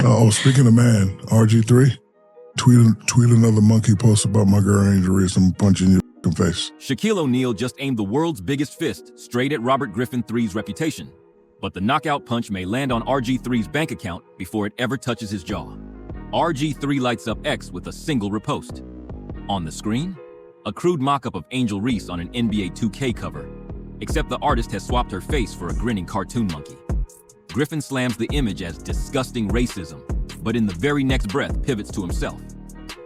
Oh, speaking of man, RG3, tweet another monkey post about my girl Angel Reese. I'm punching you in the face. Shaquille O'Neal just aimed the world's biggest fist straight at Robert Griffin III's reputation. But the knockout punch may land on RG3's bank account before it ever touches his jaw. RG3 lights up X with a single repost. On the screen, a crude mock-up of Angel Reese on an NBA 2K cover, except the artist has swapped her face for a grinning cartoon monkey. Griffin slams the image as disgusting racism, but in the very next breath pivots to himself.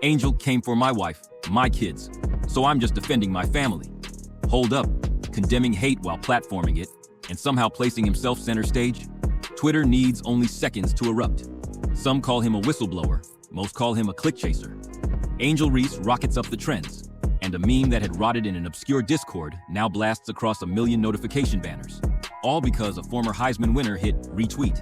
Angel came for my wife, my kids, so I'm just defending my family. Hold up, condemning hate while platforming it, and somehow placing himself center stage? Twitter needs only seconds to erupt. Some call him a whistleblower, most call him a click chaser. Angel Reese rockets up the trends, and a meme that had rotted in an obscure Discord now blasts across 1 million notification banners, all because a former Heisman winner hit retweet.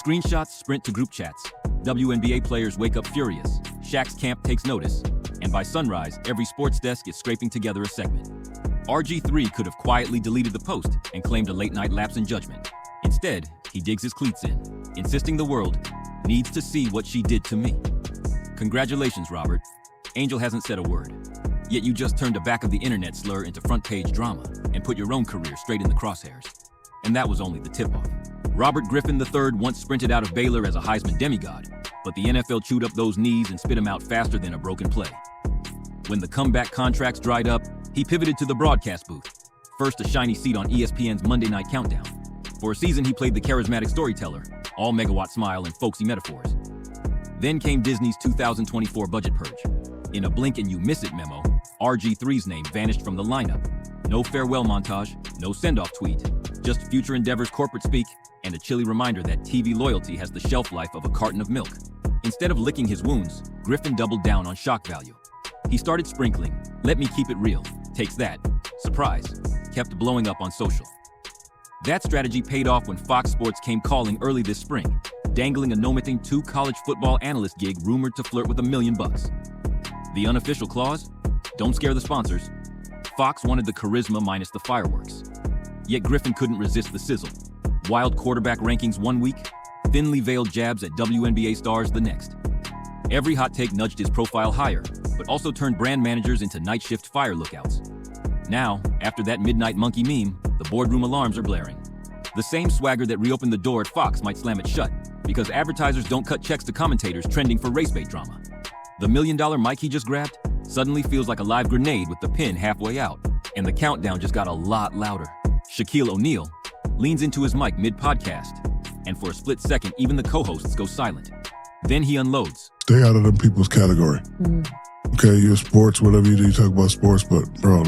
Screenshots sprint to group chats. WNBA players wake up furious. SHAQ'S camp takes notice, and by sunrise, every sports desk is scraping together a segment. RG3 could have quietly deleted the post and claimed a late-night lapse in judgment. Instead, he digs his cleats in, insisting the world needs to see what she did to me. Congratulations, Robert. Angel hasn't said a word. Yet you just turned a back of the internet slur into front-page drama and put your own career straight in the crosshairs. And that was only the tip-off. Robert Griffin III once sprinted out of Baylor as a Heisman demigod, but the NFL chewed up those knees and spit him out faster than a broken play. When the comeback contracts dried up, he pivoted to the broadcast booth. First a shiny seat on ESPN's Monday Night Countdown. For a season he played the charismatic storyteller, all megawatt smile and folksy metaphors. Then came Disney's 2024 budget purge. In a blink and you miss it memo, RG3's name vanished from the lineup. No farewell montage, no send-off tweet, just future endeavors corporate speak, and a chilly reminder that TV loyalty has the shelf life of a carton of milk. Instead of licking his wounds, Griffin doubled down on shock value. He started sprinkling, "Let me keep it real, takes that," surprise, kept blowing up on social. That strategy paid off when Fox Sports came calling early this spring, dangling a no-mything 2 college football analyst gig rumored to flirt with $1 million. The unofficial clause? Don't scare the sponsors. Fox wanted the charisma minus the fireworks. Yet Griffin couldn't resist the sizzle. Wild quarterback rankings one week, thinly veiled jabs at WNBA stars the next. Every hot take nudged his profile higher, but also turned brand managers into night shift fire lookouts. Now, after that midnight monkey meme, the boardroom alarms are blaring. The same swagger that reopened the door at Fox might slam it shut, because advertisers don't cut checks to commentators trending for race bait drama. The $1 million mic he just grabbed suddenly feels like a live grenade with the pin halfway out, and the countdown just got a lot louder. Shaquille O'Neal leans into his mic mid-podcast, and for a split second, even the co-hosts go silent. Then he unloads. Stay out of them people's category. Okay, you're sports, whatever you do, you talk about sports, but bro,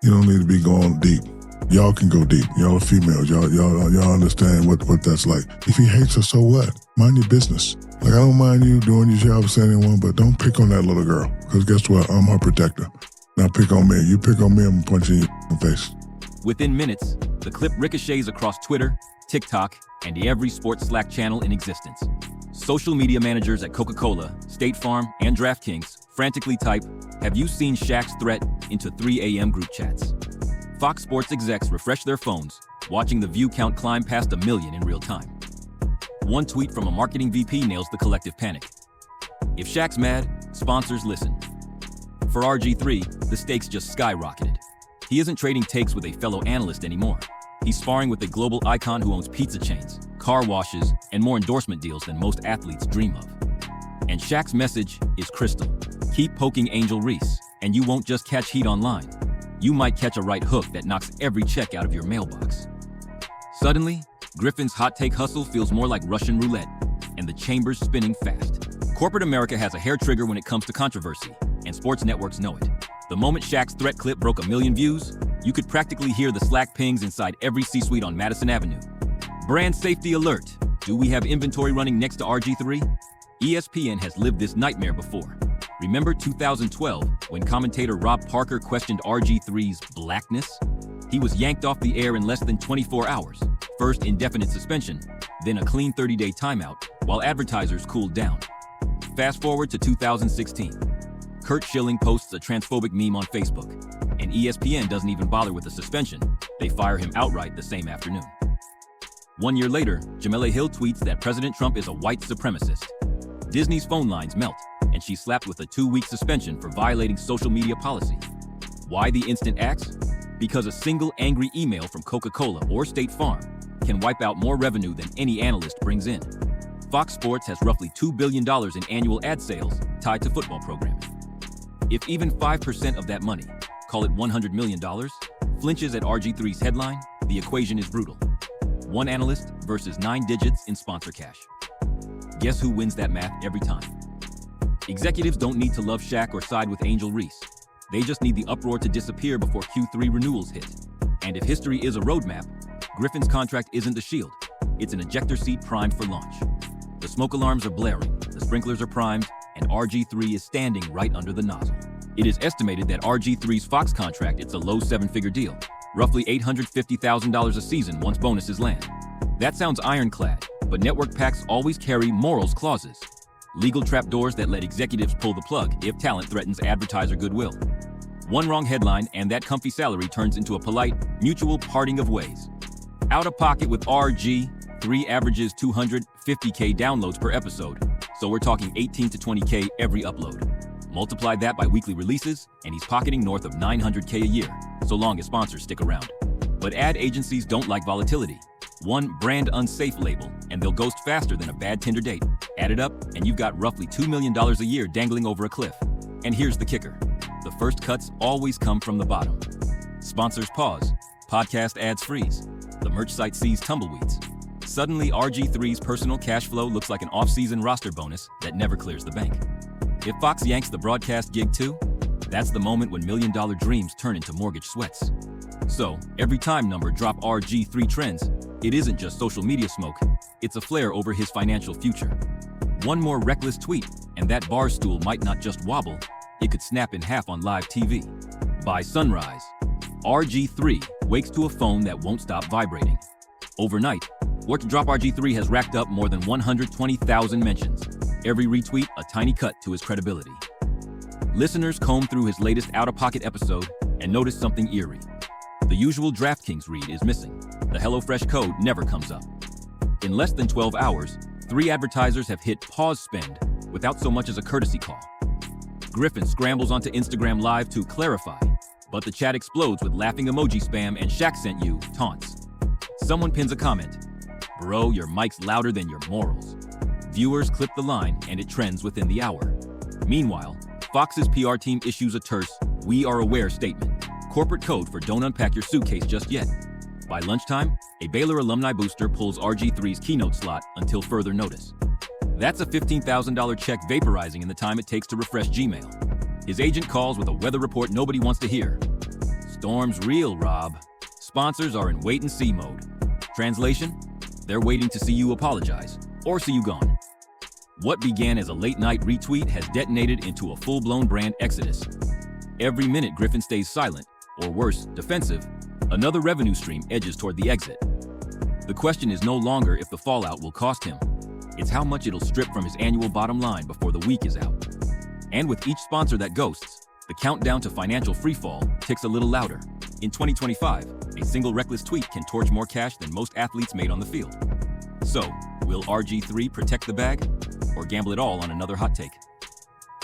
you don't need to be going deep. Y'all can go deep. Y'all are females. Y'all understand what that's like. If he hates her, so what? Mind your business. Like, I don't mind you doing your job saying anyone, but don't pick on that little girl. Because guess what? I'm her protector. Now pick on me. You pick on me, I'm punching you in the face. Within minutes, the clip ricochets across Twitter, TikTok, and every sports Slack channel in existence. Social media managers at Coca-Cola, State Farm, and DraftKings frantically type, "Have you seen SHAQ'S threat?" into 3 a.m. group chats. Fox Sports execs refresh their phones, watching the view count climb past 1 million in real time. One tweet from a marketing VP nails the collective panic. If SHAQ'S mad, sponsors listen. For RG3, the stakes just skyrocketed. He isn't trading takes with a fellow analyst anymore. He's sparring with a global icon who owns pizza chains, car washes, and more endorsement deals than most athletes dream of. And SHAQ'S message is crystal. Keep poking Angel Reese, and you won't just catch heat online. You might catch a right hook that knocks every check out of your mailbox. Suddenly, Griffin's hot take hustle feels more like Russian roulette, and the chamber's spinning fast. Corporate America has a hair trigger when it comes to controversy, and sports networks know it. The moment SHAQ'S threat clip broke 1 million views, you could practically hear the Slack pings inside every C-suite on Madison Avenue. Brand safety alert. Do we have inventory running next to RG3? ESPN has lived this nightmare before. Remember 2012, when commentator Rob Parker questioned RG3's blackness? He was yanked off the air in less than 24 hours. First indefinite suspension, then a clean 30-day timeout, while advertisers cooled down. Fast forward to 2016. Curt Schilling posts a transphobic meme on Facebook, and ESPN doesn't even bother with the suspension. They fire him outright the same afternoon. 1 year later, Jamila Hill tweets that President Trump is a white supremacist. Disney's phone lines melt, and she's slapped with a 2-week suspension for violating social media policy. Why the instant axe? Because a single angry email from Coca-Cola or State Farm can wipe out more revenue than any analyst brings in. Fox Sports has roughly $2 billion in annual ad sales tied to football programming. If even 5% of that money, call it $100 million, flinches at RG3's headline, the equation is brutal. 1 analyst versus 9 digits in sponsor cash. Guess who wins that math every time? Executives don't need to love Shaq or side with Angel Reese. They just need the uproar to disappear before Q3 renewals hit. And if history is a roadmap, Griffin's contract isn't a shield. It's an ejector seat primed for launch. The smoke alarms are blaring, the sprinklers are primed, and RG3 is standing right under the nozzle. It is estimated that RG3's Fox contract is a low 7-figure deal, roughly $850,000 a season once bonuses land. That sounds ironclad, but network pacts always carry morals clauses. Legal trapdoors that let executives pull the plug if talent threatens advertiser goodwill. One wrong headline and that comfy salary turns into a polite, mutual parting of ways. Out of pocket with RG3 averages 250K downloads per episode, so we're talking 18 to 20K every upload. Multiply that by weekly releases, and he's pocketing north of 900K a year, so long as sponsors stick around. But ad agencies don't like volatility. One brand unsafe label, and they'll ghost faster than a bad Tinder date. Add it up, and you've got roughly $2 million a year dangling over a cliff. And here's the kicker. The first cuts always come from the bottom. Sponsors pause. Podcast ads freeze. The merch site sees tumbleweeds. Suddenly, RG3's personal cash flow looks like an off-season roster bonus that never clears the bank. If Fox yanks the broadcast gig too, that's the moment when million-dollar dreams turn into mortgage sweats. So, every time number drop RG3 trends, it isn't just social media smoke, it's a flare over his financial future. One more reckless tweet, and that bar stool might not just wobble, it could snap in half on live TV. By sunrise, RG3 wakes to a phone that won't stop vibrating. Overnight, Work to Drop RG3 has racked up more than 120,000 mentions. Every retweet a tiny cut to his credibility. Listeners comb through his latest out-of-pocket episode and notice something eerie. The usual DraftKings read is missing. The HelloFresh code never comes up. In less than 12 hours, 3 advertisers have hit pause spend without so much as a courtesy call. Griffin scrambles onto Instagram Live to clarify, but the chat explodes with laughing emoji spam and Shaq sent you taunts. Someone pins a comment, "Bro, your mic's louder than your morals." Viewers clip the line and it trends within the hour. Meanwhile, Fox's PR team issues a terse, "We are aware" statement, corporate code for don't unpack your suitcase just yet. By lunchtime, a Baylor alumni booster pulls RG3's keynote slot until further notice. That's a $15,000 check vaporizing in the time it takes to refresh Gmail. His agent calls with a weather report nobody wants to hear. Storm's real, Rob. Sponsors are in wait-and-see mode. Translation? They're waiting to see you apologize, or see you gone. What began as a late-night retweet has detonated into a full-blown brand exodus. Every minute Griffin stays silent, or worse, defensive, another revenue stream edges toward the exit. The question is no longer if the fallout will cost him. It's how much it'll strip from his annual bottom line before the week is out. And with each sponsor that ghosts, the countdown to financial freefall ticks a little louder. In 2025, a single reckless tweet can torch more cash than most athletes made on the field. So, will RG3 protect the bag, or gamble it all on another hot take?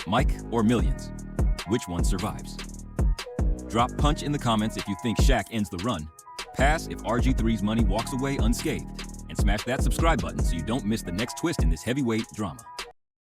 Mike or millions? Which one survives? Drop punch in the comments if you think Shaq ends the run. Pass if RG3's money walks away unscathed. And smash that subscribe button so you don't miss the next twist in this heavyweight drama.